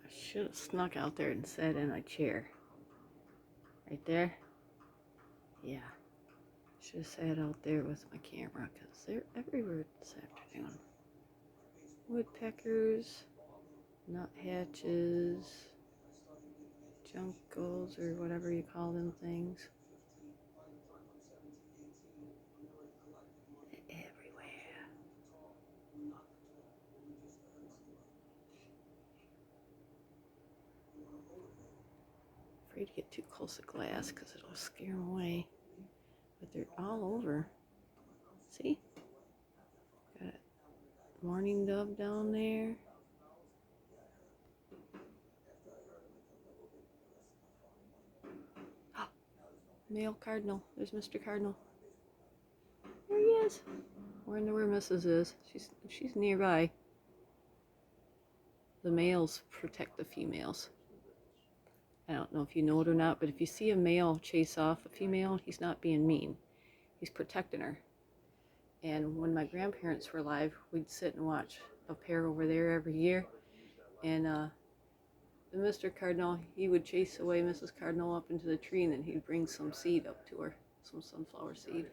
I should have snuck out there and sat in a chair. Right there? Yeah. Should have sat out there with my camera because they're everywhere this afternoon. Woodpeckers, nuthatches, juncos, or whatever you call them things. They're everywhere. Afraid to get too close to glass because it'll scare them away. But they're all over. See? Got a mourning dove down there. Oh, male cardinal. There's Mr. Cardinal. There he is. Wonder where Mrs. is. She's nearby. The males protect the females. I don't know if you know it or not, but if you see a male chase off a female, he's not being mean. He's protecting her. And when my grandparents were alive, we'd sit and watch a pair over there every year. And the Mr. Cardinal, he would chase away Mrs. Cardinal up into the tree, and then he'd bring some seed up to her, some sunflower seed.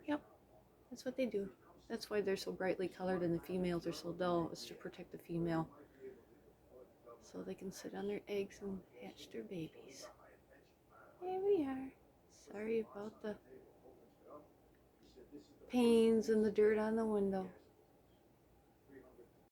Yep, that's what they do. That's why they're so brightly colored and the females are so dull, is to protect the female. So they can sit on their eggs and hatch their babies. There we are. Sorry about the pains and the dirt on the window.